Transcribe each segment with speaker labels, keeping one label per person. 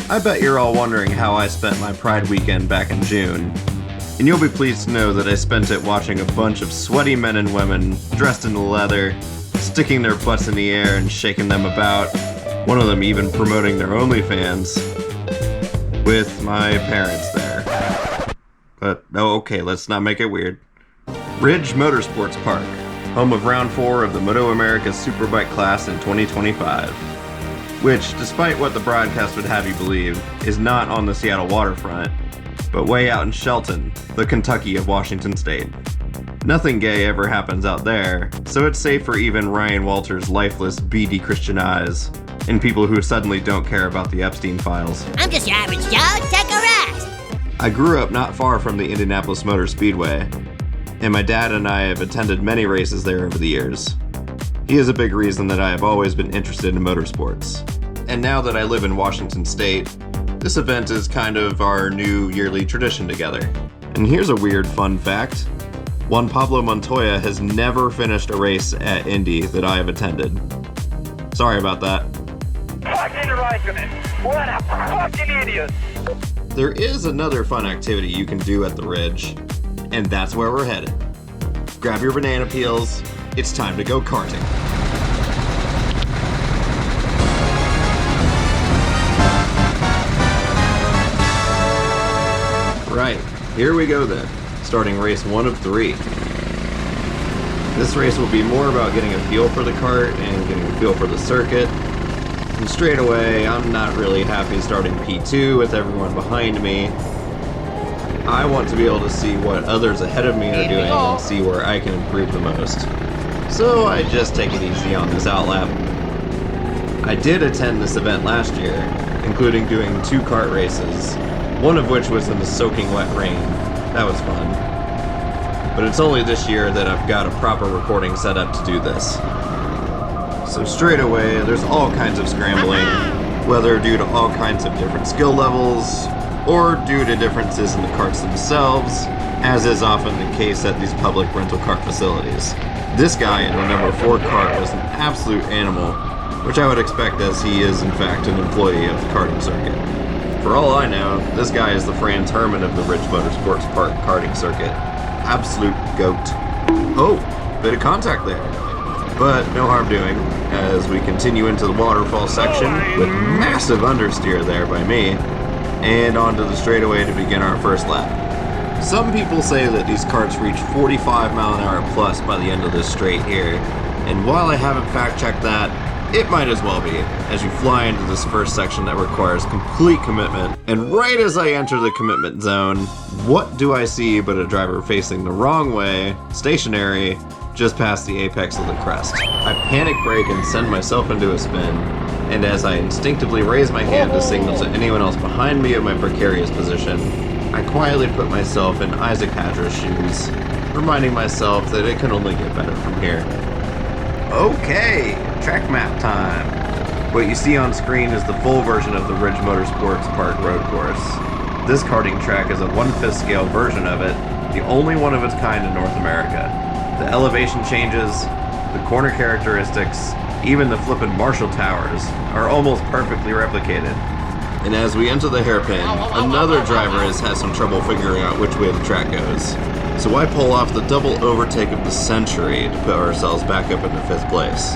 Speaker 1: I bet you're all wondering how I spent my Pride weekend back in June. And you'll be pleased to know that I spent it watching a bunch of sweaty men and women dressed in leather, sticking their butts in the air and shaking them about, one of them even promoting their OnlyFans, with my parents there. But, oh, okay, let's not make it weird. Ridge Motorsports Park, home of round 4 of the Moto America Superbike class in 2025. Which, despite what the broadcast would have you believe, is not on the Seattle waterfront, but way out in Shelton, the Kentucky of Washington State. Nothing gay ever happens out there, so it's safe for even Ryan Walters' lifeless, beady Christian eyes, and people who suddenly don't care about the Epstein files.
Speaker 2: I'm just your average Joe, take a rest!
Speaker 1: I grew up not far from the Indianapolis Motor Speedway, and my dad and I have attended many races there over the years. He is a big reason that I have always been interested in motorsports. And now that I live in Washington State, this event is kind of our new yearly tradition together. And here's a weird fun fact. Juan Pablo Montoya has never finished a race at Indy that I have attended. Sorry about that.
Speaker 3: Fucking Raikkonen! What a fucking idiot!
Speaker 1: There is another fun activity you can do at the Ridge, and that's where we're headed. Grab your banana peels, it's time to go karting. Right, here we go then, starting race 1 of 3. This race will be more about getting a feel for the kart and getting a feel for the circuit. And straight away, I'm not really happy starting P2 with everyone behind me. I want to be able to see what others ahead of me are doing and see where I can improve the most. So I just take it easy on this outlap. I did attend this event last year, including doing 2 kart races, one of which was in the soaking wet rain. That was fun. But it's only this year that I've got a proper recording set up to do this. So straight away, there's all kinds of scrambling, whether due to all kinds of different skill levels, or due to differences in the karts themselves, as is often the case at these public rental kart facilities. This guy in the number 4 kart was an absolute animal, which I would expect as he is in fact an employee of the karting circuit. For all I know, this guy is the Franz Herman of the Ridge Motorsports Park karting circuit. Absolute goat. Oh, bit of contact there. But no harm doing, as we continue into the waterfall section with massive understeer there by me, and onto the straightaway to begin our first lap. Some people say that these karts reach 45 mile an hour plus by the end of this straight here, and while I haven't fact checked that, it might as well be, as you fly into this first section that requires complete commitment. And right as I enter the commitment zone, what do I see but a driver facing the wrong way, stationary, just past the apex of the crest. I panic brake and send myself into a spin, and as I instinctively raise my hand to signal to anyone else behind me of my precarious position, I quietly put myself in Isaac Hadra's shoes, reminding myself that it can only get better from here. Okay, track map time. What you see on screen is the full version of the Ridge Motorsports Park road course. This karting track is a 1/5 scale version of it, the only one of its kind in North America. The elevation changes, the corner characteristics, even the flippin' Marshall Towers are almost perfectly replicated. And as we enter the hairpin, another driver has had some trouble figuring out which way the track goes. So I pull off the double overtake of the century to put ourselves back up into 5th place.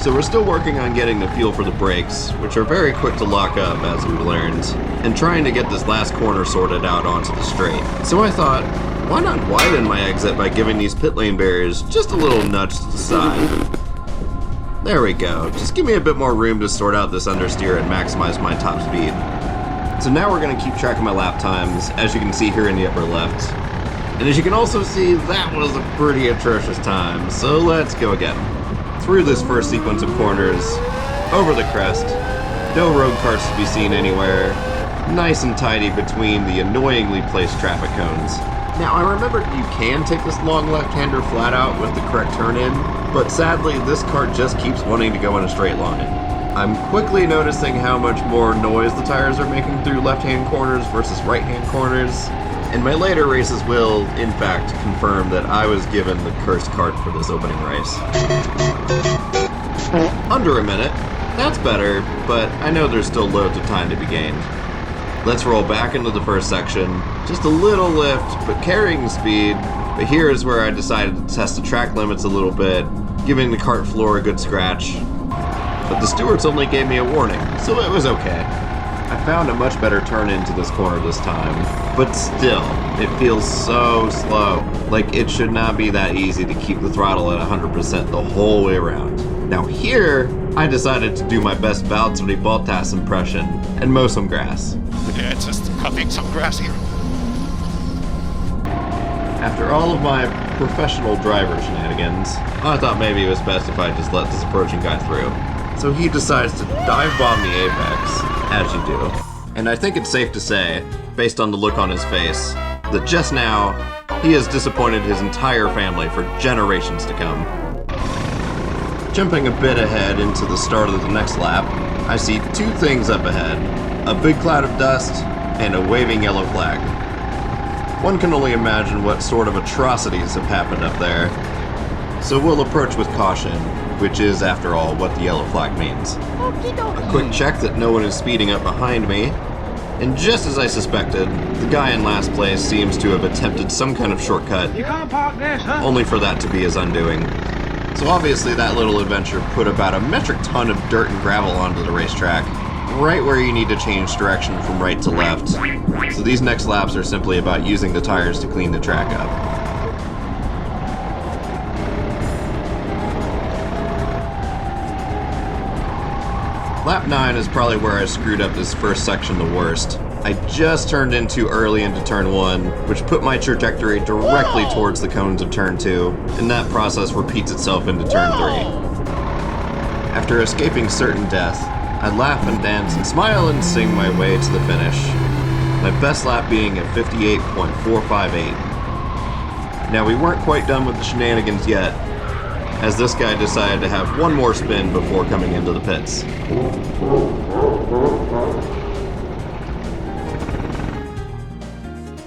Speaker 1: So we're still working on getting the feel for the brakes, which are very quick to lock up as we've learned, and trying to get this last corner sorted out onto the straight. So I thought, why not widen my exit by giving these pit lane barriers just a little nudge to the side? There we go, just give me a bit more room to sort out this understeer and maximize my top speed. So now we're going to keep track of my lap times, as you can see here in the upper left. And as you can also see, that was a pretty atrocious time, so let's go again. Through this first sequence of corners, over the crest, no road carts to be seen anywhere, nice and tidy between the annoyingly placed traffic cones. Now I remembered you can take this long left-hander flat out with the correct turn in, but sadly this kart just keeps wanting to go in a straight line. I'm quickly noticing how much more noise the tires are making through left-hand corners versus right-hand corners, and my later races will, in fact, confirm that I was given the cursed kart for this opening race. Under a minute, That's better, but I know there's still loads of time to be gained. Let's roll back into the first section. Just a little lift, but carrying speed. But here is where I decided to test the track limits a little bit, giving the kart floor a good scratch. But the stewards only gave me a warning, so it was okay. I found a much better turn into this corner this time, but still, it feels so slow. Like it should not be that easy to keep the throttle at 100% the whole way around. Now here, I decided to do my best Valtteri Bottas impression and mow some grass.
Speaker 4: Yeah, it's just cutting some grass here.
Speaker 1: After all of my professional driver shenanigans, I thought maybe it was best if I just let this approaching guy through. So he decides to dive bomb the apex, as you do. And I think it's safe to say, based on the look on his face, that just now, he has disappointed his entire family for generations to come. Jumping a bit ahead into the start of the next lap, I see two things up ahead, a big cloud of dust and a waving yellow flag. One can only imagine what sort of atrocities have happened up there, so we'll approach with caution, which is, after all, what the yellow flag means. A quick check that no one is speeding up behind me, and just as I suspected, the guy in last place seems to have attempted some kind of shortcut,
Speaker 3: You can't park this, huh?
Speaker 1: only for that to be his undoing. So obviously that little adventure put about a metric ton of dirt and gravel onto the racetrack, right where you need to change direction from right to left. So these next laps are simply about using the tires to clean the track up. Lap 9 is probably where I screwed up this first section the worst. I just turned in too early into turn 1, which put my trajectory directly towards the cones of turn 2, and that process repeats itself into turn 3. After escaping certain death, I laugh and dance and smile and sing my way to the finish. My best lap being at 58.458. Now we weren't quite done with the shenanigans yet, as this guy decided to have one more spin before coming into the pits.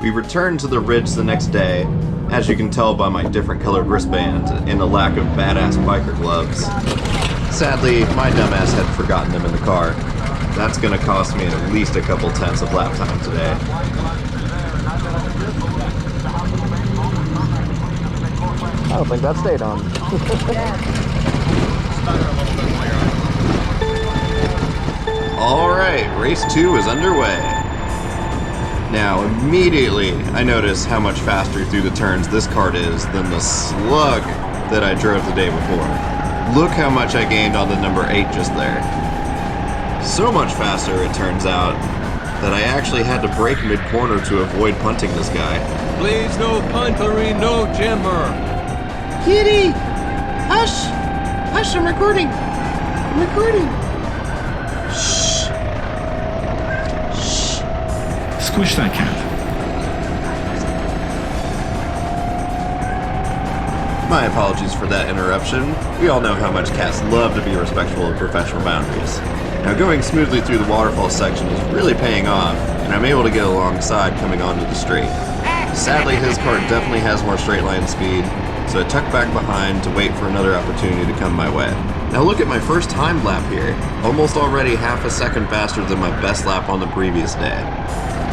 Speaker 1: We returned to the Ridge the next day, as you can tell by my different colored wristband and a lack of badass biker gloves. Sadly, my dumbass had forgotten them in the car. That's gonna cost me at least a couple tenths of lap time today.
Speaker 5: I don't think that stayed on.
Speaker 1: Alright, race 2 is underway. Now, immediately, I notice how much faster through the turns this kart is than the slug that I drove the day before. Look how much I gained on the number 8 just there. So much faster, it turns out, that I actually had to brake mid-corner to avoid punting this guy.
Speaker 6: Please, no puntery, no jimmer.
Speaker 1: Kitty! Hush! Hush, I'm recording! I'm recording! Shh! Shh!
Speaker 4: Squish that cat.
Speaker 1: My apologies for that interruption. We all know how much cats love to be respectful of professional boundaries. Now going smoothly through the waterfall section is really paying off, and I'm able to get alongside coming onto the straight. Sadly, his kart definitely has more straight line speed, so I tucked back behind to wait for another opportunity to come my way. Now look at my first time lap here, almost already half a second faster than my best lap on the previous day.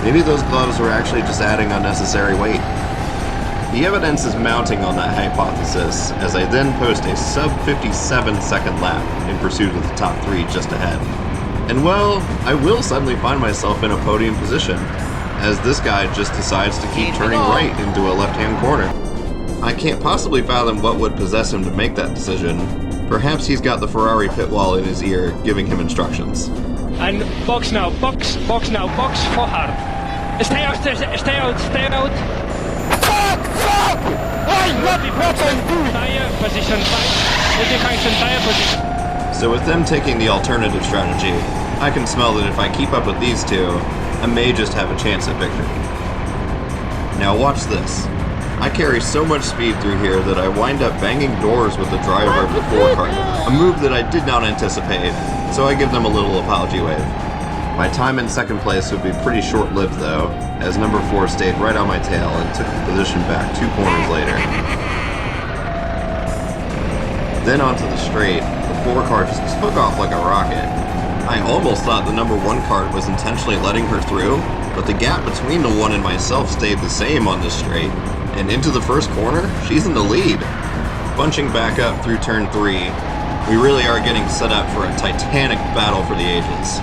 Speaker 1: Maybe those gloves were actually just adding unnecessary weight. The evidence is mounting on that hypothesis as I then post a sub 57 second lap in pursuit of the top 3 just ahead. And well, I will suddenly find myself in a podium position, as this guy just decides to keep turning right into a left-hand corner. I can't possibly fathom what would possess him to make that decision. Perhaps he's got the Ferrari pit wall in his ear, giving him instructions.
Speaker 7: And box now, box now, box for hard. Stay out, stay out, stay out. Tire position 5. Tire position.
Speaker 1: So with them taking the alternative strategy, I can smell that if I keep up with these two, I may just have a chance at victory. Now watch this. I carry so much speed through here that I wind up banging doors with the driver of the forecourt, a move that I did not anticipate, so I give them a little apology wave. My time in second place would be pretty short-lived though, as number 4 stayed right on my tail and took the position back 2 corners later. Then onto the straight, the 4 car just took off like a rocket. I almost thought the number 1 cart was intentionally letting her through, but the gap between the 1 and myself stayed the same on this straight, and into the first corner, she's in the lead. Bunching back up through turn 3, we really are getting set up for a titanic battle for the ages.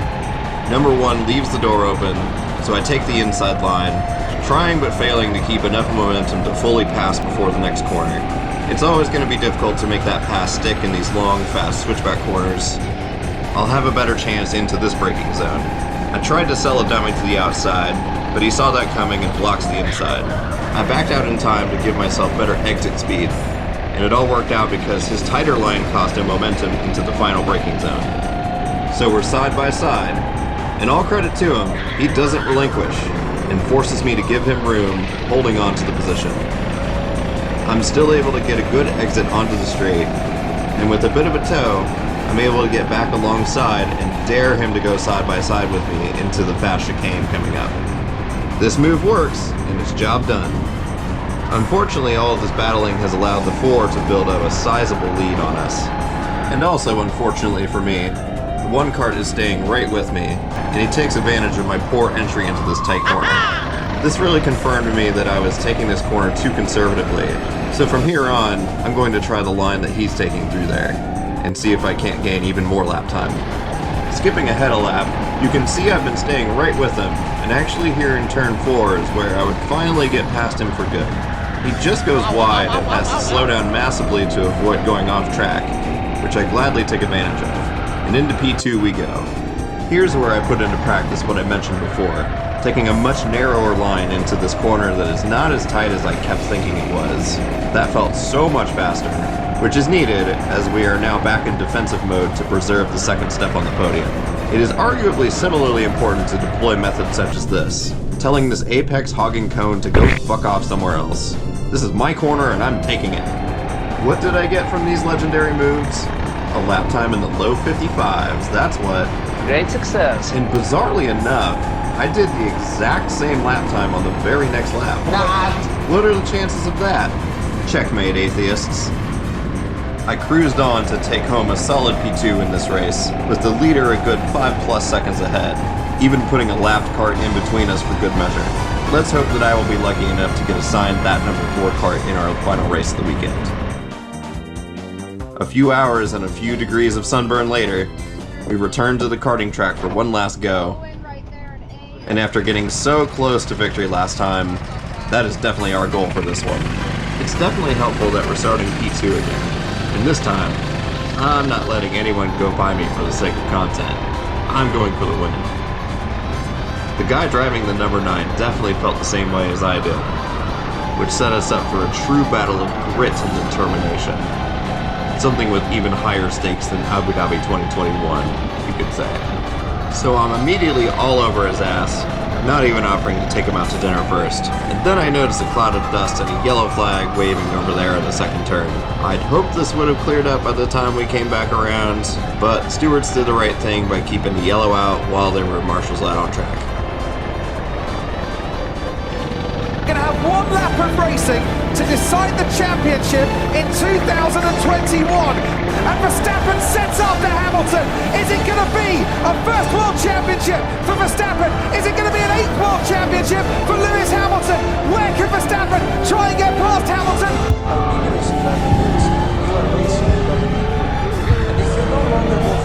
Speaker 1: Number 1 leaves the door open, so I take the inside line, trying but failing to keep enough momentum to fully pass before the next corner. It's always going to be difficult to make that pass stick in these long, fast switchback corners. I'll have a better chance into this braking zone. I tried to sell a dummy to the outside, but he saw that coming and blocks the inside. I backed out in time to give myself better exit speed, and it all worked out because his tighter line cost him momentum into the final braking zone. So we're side by side, and all credit to him, he doesn't relinquish, and forces me to give him room, holding on to the position. I'm still able to get a good exit onto the straight, and with a bit of a tow, I'm able to get back alongside and dare him to go side by side with me into the fast chicane coming up. This move works, and it's job done. Unfortunately, all of this battling has allowed the 4 to build up a sizable lead on us. And also, unfortunately for me, the 1 cart is staying right with me, and he takes advantage of my poor entry into this tight corner. This really confirmed to me that I was taking this corner too conservatively, so from here on, I'm going to try the line that he's taking through there, and see if I can't gain even more lap time. Skipping ahead a lap, you can see I've been staying right with him, and actually here in turn 4 is where I would finally get past him for good. He just goes wide and has to slow down massively to avoid going off track, which I gladly take advantage of, and into P2 we go. Here's where I put into practice what I mentioned before, taking a much narrower line into this corner that is not as tight as I kept thinking it was. That felt so much faster, which is needed as we are now back in defensive mode to preserve the second step on the podium. It is arguably similarly important to deploy methods such as this, telling this apex hogging cone to go fuck off somewhere else. This is my corner and I'm taking it. What did I get from these legendary moves? A lap time in the low 55s, that's what.
Speaker 5: Great success.
Speaker 1: And bizarrely enough, I did the exact same lap time on the very next lap. What are the chances of that? Checkmate, atheists. I cruised on to take home a solid P2 in this race, with the leader a good 5+ seconds ahead, even putting a lapped cart in between us for good measure. Let's hope that I will be lucky enough to get assigned that number 4 cart in our final race of the weekend. A few hours and a few degrees of sunburn later, we return to the karting track for one last go. And after getting so close to victory last time, that is definitely our goal for this one. It's definitely helpful that we're starting P2 again. And this time, I'm not letting anyone go by me for the sake of content. I'm going for the win. The guy driving the number 9 definitely felt the same way as I did, which set us up for a true battle of grit and determination. Something with even higher stakes than Abu Dhabi 2021, you could say. So I'm immediately all over his ass, not even offering to take him out to dinner first. And then I noticed a cloud of dust and a yellow flag waving over there in the second turn. I'd hoped this would have cleared up by the time we came back around, but stewards did the right thing by keeping the yellow out while there were marshals out on track.
Speaker 8: Going to have one lap of racing to decide the championship in 2021. And Verstappen sets after Hamilton. Is it going to be a first World Championship for Verstappen? Is it going to be an 8th World Championship for Lewis Hamilton? Where can Verstappen try and get past Hamilton?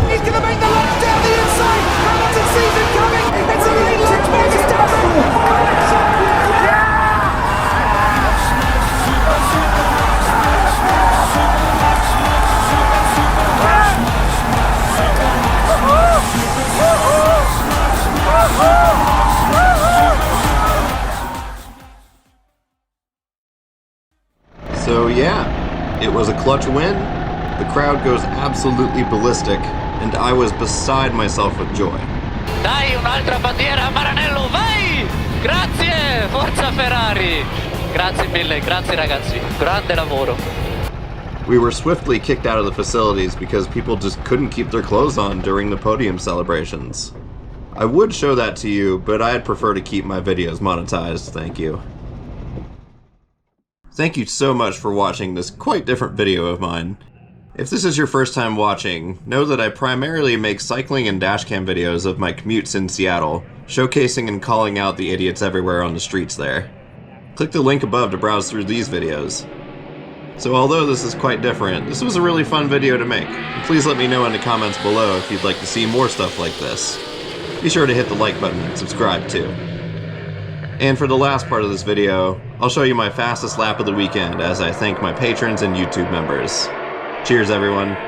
Speaker 8: He's going to make the launch down the inside. Hamilton sees it coming. It's a late kick by Verstappen.
Speaker 1: So yeah, it was a clutch win, the crowd goes absolutely ballistic, and I was beside myself with joy.
Speaker 7: Dai, un'altra bandiera, Maranello, vai! Grazie, forza Ferrari! Grazie mille, grazie ragazzi, grande lavoro.
Speaker 1: We were swiftly kicked out of the facilities because people just couldn't keep their clothes on during the podium celebrations. I would show that to you, but I'd prefer to keep my videos monetized, thank you. Thank you so much for watching this quite different video of mine. If this is your first time watching, know that I primarily make cycling and dashcam videos of my commutes in Seattle, showcasing and calling out the idiots everywhere on the streets there. Click the link above to browse through these videos. So although this is quite different, this was a really fun video to make. And please let me know in the comments below if you'd like to see more stuff like this. Be sure to hit the like button and subscribe too. And for the last part of this video, I'll show you my fastest lap of the weekend as I thank my patrons and YouTube members. Cheers everyone.